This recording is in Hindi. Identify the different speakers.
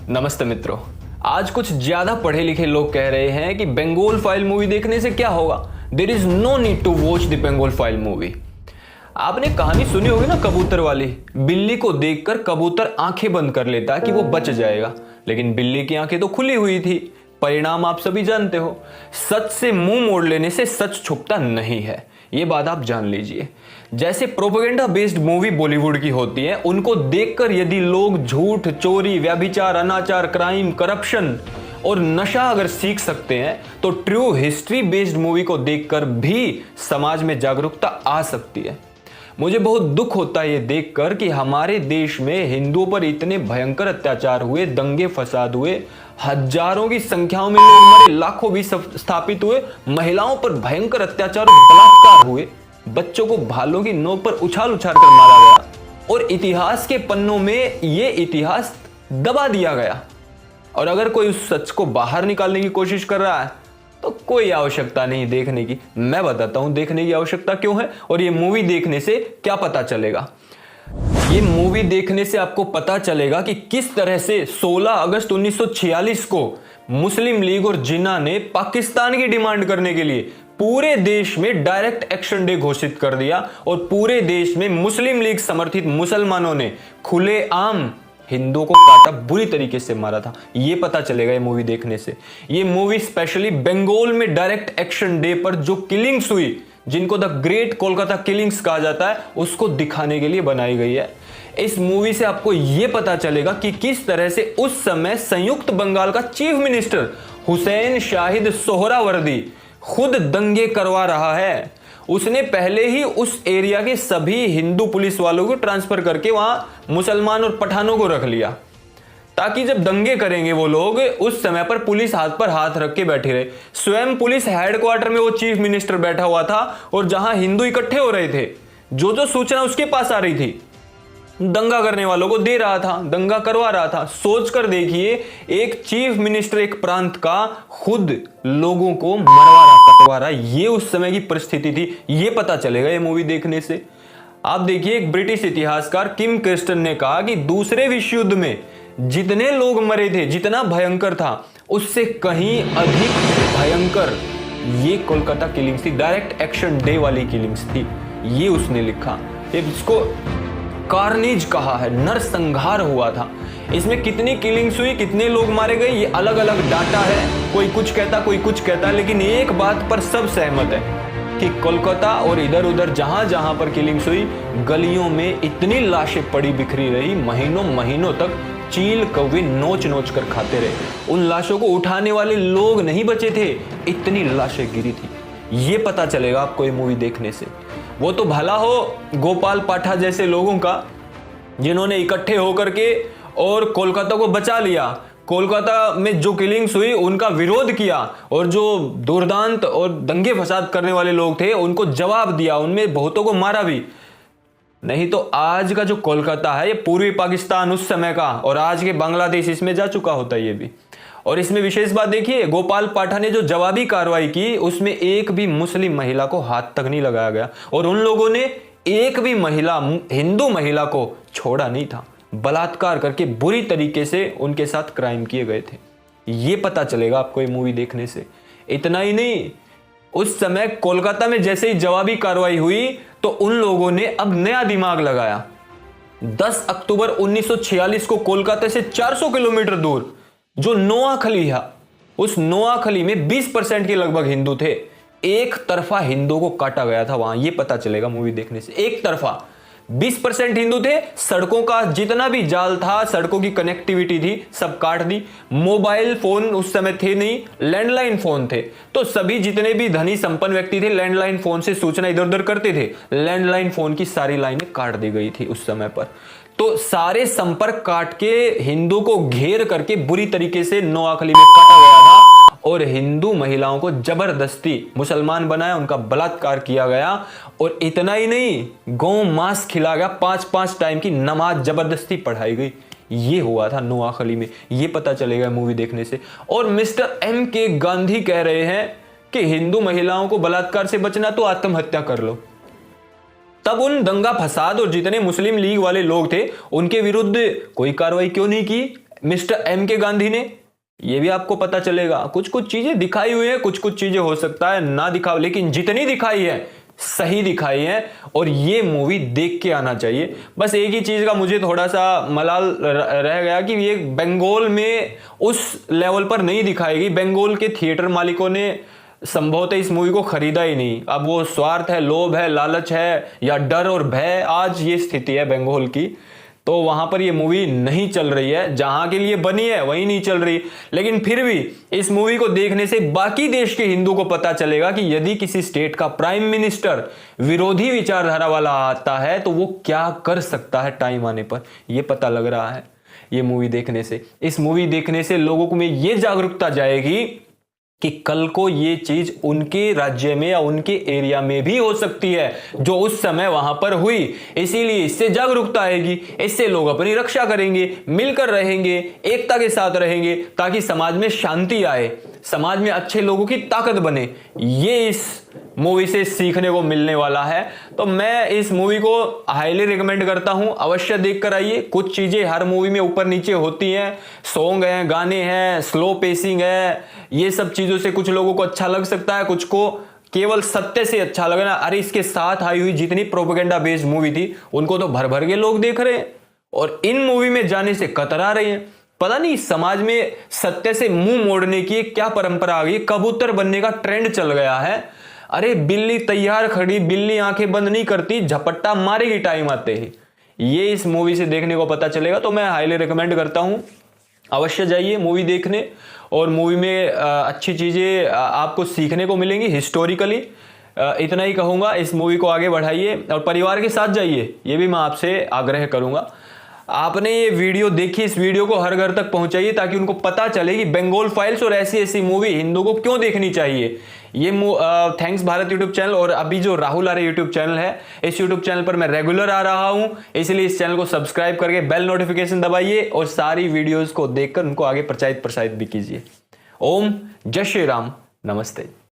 Speaker 1: नमस्ते मित्रों। आज कुछ ज्यादा पढ़े लिखे लोग कह रहे हैं कि बंगाल फाइल मूवी देखने से क्या होगा, there is no need to watch the Bengal file movie. आपने कहानी सुनी होगी ना, कबूतर वाली। बिल्ली को देखकर कबूतर आंखें बंद कर लेता कि वो बच जाएगा, लेकिन बिल्ली की आंखें तो खुली हुई थी। परिणाम आप सभी जानते हो। सच से मुंह मोड़ लेने से सच छुपता नहीं है, ये बात आप जान लीजिए। जैसे प्रोपेगेंडा बेस्ड मूवी बॉलीवुड की होती है, उनको देखकर यदि लोग झूठ, चोरी, व्यभिचार, अनाचार, क्राइम, करप्शन और नशा अगर सीख सकते हैं, तो ट्रू हिस्ट्री बेस्ड मूवी को देखकर भी समाज में जागरूकता आ सकती है। मुझे बहुत दुख होता है ये देखकर कि हमारे देश में हिंदुओं पर इतने भयंकर अत्याचार हुए, दंगे फसाद हुए, हजारों की संख्याओं में लोग मरे, लाखों भी स्थापित हुए, महिलाओं पर भयंकर अत्याचार और बलात्कार हुए, बच्चों को भालों की नोक पर उछाल उछाल कर मारा गया और इतिहास के पन्नों में ये इतिहास दबा दिया गया। और अगर कोई उस सच को बाहर निकालने की कोशिश कर रहा है तो कोई आवश्यकता नहीं देखने की। मैं बताता हूं देखने की आवश्यकता क्यों है और ये मूवी देखने से क्या पता चलेगा। ये मूवी देखने से आपको पता चलेगा कि किस तरह से 16 अगस्त 1946 को मुस्लिम लीग और जिन्ना ने पाकिस्तान की डिमांड करने के लिए पूरे देश में डायरेक्ट एक्शन डे घोषित कर दिया और पूरे देश में मुस्लिम लीग समर्थित मुसलमानों ने खुलेआम हिंदुओं को काटा, बुरी तरीके से मारा था। ये पता चलेगा ये मूवी देखने से। ये मूवी स्पेशली बंगाल में डायरेक्ट एक्शन डे पर जो किलिंग्स हुई, जिनको द ग्रेट कोलकाता किलिंग्स कहा जाता है, उसको दिखाने के लिए बनाई गई है। इस मूवी से आपको यह पता चलेगा कि किस तरह से उस समय संयुक्त बंगाल का चीफ मिनिस्टर हुसैन शाहिद सोहरावर्दी खुद दंगे करवा रहा है। उसने पहले ही उस एरिया के सभी हिंदू पुलिस वालों को ट्रांसफर करके वहां मुसलमान और पठानों को रख लिया, ताकि जब दंगे करेंगे वो लोग, उस समय पर पुलिस हाथ पर हाथ रख के बैठे रहे। स्वयं पुलिस हेडक्वार्टर में वो चीफ मिनिस्टर बैठा हुआ था और जहां हिंदू इकट्ठे हो रहे थे, जो सूचना उसके पास आ रही थी, दंगा करने वालों को दे रहा था, दंगा करवा रहा था। सोच कर देखिए, एक चीफ मिनिस्टर एक प्रांत का खुद लोगों को मरवा रहा, कटवा रहा, ये उस समय की परिस्थिति थी। ये पता चलेगा ये मूवी देखने से। आप देखिए, एक ब्रिटिश इतिहासकार किम क्रिस्टन ने कहा कि दूसरे विश्व युद्ध में जितने लोग मरे थे, जितना भयंकर था, उससे कहीं अधिक भयंकर ये कोलकाता किलिंग्स थी, डायरेक्ट एक्शन डे वाली किलिंग्स थी। ये उसने लिखा, इसको कार्नेज कहा है, नरसंहार हुआ था। इसमें कितनी किलिंग्स हुई, कितने लोग मारे गए, ये अलग अलग डाटा है। कोई कुछ कहता, कोई कुछ कहता, लेकिन एक बात पर सब सहमत है कि कोलकाता और इधर उधर जहां जहां पर किलिंग्स हुई, गलियों में इतनी लाशें पड़ी बिखरी रही, महीनों महीनों तक चील कौवे नोच नोच कर खाते रहे। उन लाशों को उठाने वाले लोग नहीं बचे थे, इतनी लाशें गिरी थी। ये पता चलेगा आपको ये मूवी देखने से। वो तो भला हो गोपाल पाठा जैसे लोगों का, जिन्होंने इकट्ठे होकर के और कोलकाता को बचा लिया, कोलकाता में जो किलिंग्स हुई उनका विरोध किया, और जो दुर्दांत और दंगे फसाद करने वाले लोग थे उनको जवाब दिया, उनमें बहुतों को मारा भी। नहीं तो आज का जो कोलकाता है, ये पूर्वी पाकिस्तान उस समय का और आज के बांग्लादेश, इसमें जा चुका होता है ये भी। और इसमें विशेष बात देखिए, गोपाल पाठा ने जो जवाबी कार्रवाई की, उसमें एक भी मुस्लिम महिला को हाथ तक नहीं लगाया गया और उन लोगों ने एक भी महिला, हिंदू महिला को छोड़ा नहीं था। बलात्कार करके बुरी तरीके से उनके साथ क्राइम किए गए थे। ये पता चलेगा आपको ये मूवी देखने से। इतना ही नहीं, उस समय कोलकाता में जैसे ही जवाबी कार्रवाई हुई तो उन लोगों ने अब नया दिमाग लगाया। 10 अक्टूबर 1946 को कोलकाता से 400 किलोमीटर दूर जो नोआखली है, उस नोआखली में 20% के लगभग हिंदू थे। एक तरफा हिंदुओं को काटा गया था वहां। ये पता चलेगा मूवी देखने से। एक तरफा 20% हिंदू थे। सड़कों का जितना भी जाल था, सड़कों की कनेक्टिविटी थी, सब काट दी। मोबाइल फोन उस समय थे नहीं, लैंडलाइन फोन थे। तो सभी जितने भी धनी संपन्न व्यक्ति थे, लैंडलाइन फोन से सूचना इधर उधर करते थे। लैंडलाइन फोन की सारी लाइनें काट दी गई थी उस समय पर। तो सारे संपर्क काट के हिंदू को घेर करके बुरी तरीके से नोआखली में काटा गया था और हिंदू महिलाओं को जबरदस्ती मुसलमान बनाया, उनका बलात्कार किया गया। और इतना ही नहीं, गौ मांस खिलाया गया, 5-5 टाइम की नमाज जबरदस्ती पढ़ाई गई। ये हुआ था नोआखली में। ये पता चलेगा मूवी देखने से। और मिस्टर एम के गांधी कह रहे हैं कि हिंदू महिलाओं को बलात्कार से बचना तो आत्महत्या कर लो। तब उन दंगा फसाद और जितने मुस्लिम लीग वाले लोग थे उनके विरुद्ध कोई कार्रवाई क्यों नहीं की? मिस्टर एम के गांधी ने, ये भी आपको पता चलेगा। कुछ कुछ चीजें दिखाई हुई है, कुछ कुछ चीजें हो सकता है ना दिखाओ, लेकिन जितनी दिखाई है सही दिखाई है और ये मूवी देख के आना चाहिए। बस एक ही चीज का मुझे थोड़ा सा मलाल रह गया कि ये बंगाल में उस लेवल पर नहीं दिखाएगी। बंगाल के थिएटर मालिकों ने संभवतः इस मूवी को खरीदा ही नहीं। अब वो स्वार्थ है, लोभ है, लालच है या डर और भय, आज ये स्थिति है बंगाल की, तो वहां पर ये मूवी नहीं चल रही है। जहां के लिए बनी है वहीं नहीं चल रही। लेकिन फिर भी इस मूवी को देखने से बाकी देश के हिंदू को पता चलेगा कि यदि किसी स्टेट का प्राइम मिनिस्टर विरोधी विचारधारा वाला आता है तो वो क्या कर सकता है टाइम आने पर, ये पता लग रहा है ये मूवी देखने से। इस मूवी देखने से लोगों को में ये जागरूकता जाएगी कि कल को ये चीज उनके राज्य में या उनके एरिया में भी हो सकती है जो उस समय वहां पर हुई। इसीलिए इससे जागरूकता आएगी, इससे लोग अपनी रक्षा करेंगे, मिलकर रहेंगे, एकता के साथ रहेंगे, ताकि समाज में शांति आए, समाज में अच्छे लोगों की ताकत बने। ये इस मूवी से सीखने को मिलने वाला है। तो मैं इस मूवी को हाईली रिकमेंड करता हूं, अवश्य देख कर आइए। कुछ चीजें हर मूवी में ऊपर नीचे होती हैं, सॉन्ग हैं, गाने हैं, स्लो पेसिंग है, ये सब चीजों से कुछ लोगों को अच्छा लग सकता है, कुछ को केवल सत्य से अच्छा लगना। अरे इसके साथ आई हुई जितनी प्रोपेगेंडा बेस्ड मूवी थी उनको तो भर भर के लोग देख रहे हैं और इन मूवी में जाने से कतरा रहे हैं। पता नहीं समाज में सत्य से मुंह मोड़ने की क्या परंपरा आ गई, कबूतर बनने का ट्रेंड चल गया है। अरे बिल्ली तैयार खड़ी, बिल्ली आंखें बंद नहीं करती, झपट्टा मारेगी टाइम आते ही। ये इस मूवी से देखने को पता चलेगा। तो मैं हाईली रिकमेंड करता हूं, अवश्य जाइए मूवी देखने। और मूवी में अच्छी चीजें आपको सीखने को मिलेंगी हिस्टोरिकली। इतना ही कहूंगा, इस मूवी को आगे बढ़ाइए और परिवार के साथ जाइए, ये भी मैं आपसे आग्रह करूंगा। आपने ये वीडियो देखी, इस वीडियो को हर घर तक पहुंचाइए ताकि उनको पता चले कि बंगाल फाइल्स और ऐसी ऐसी मूवी हिंदू को क्यों देखनी चाहिए। ये थैंक्स भारत यूट्यूब चैनल और अभी जो राहुल आर्य यूट्यूब चैनल है, इस यूट्यूब चैनल पर मैं रेगुलर आ रहा हूं, इसलिए इस चैनल को सब्सक्राइब करके बेल नोटिफिकेशन दबाइए और सारी वीडियोज को देखकर उनको आगे प्रचारित प्रसारित भी कीजिए। ओम जय श्री राम, नमस्ते।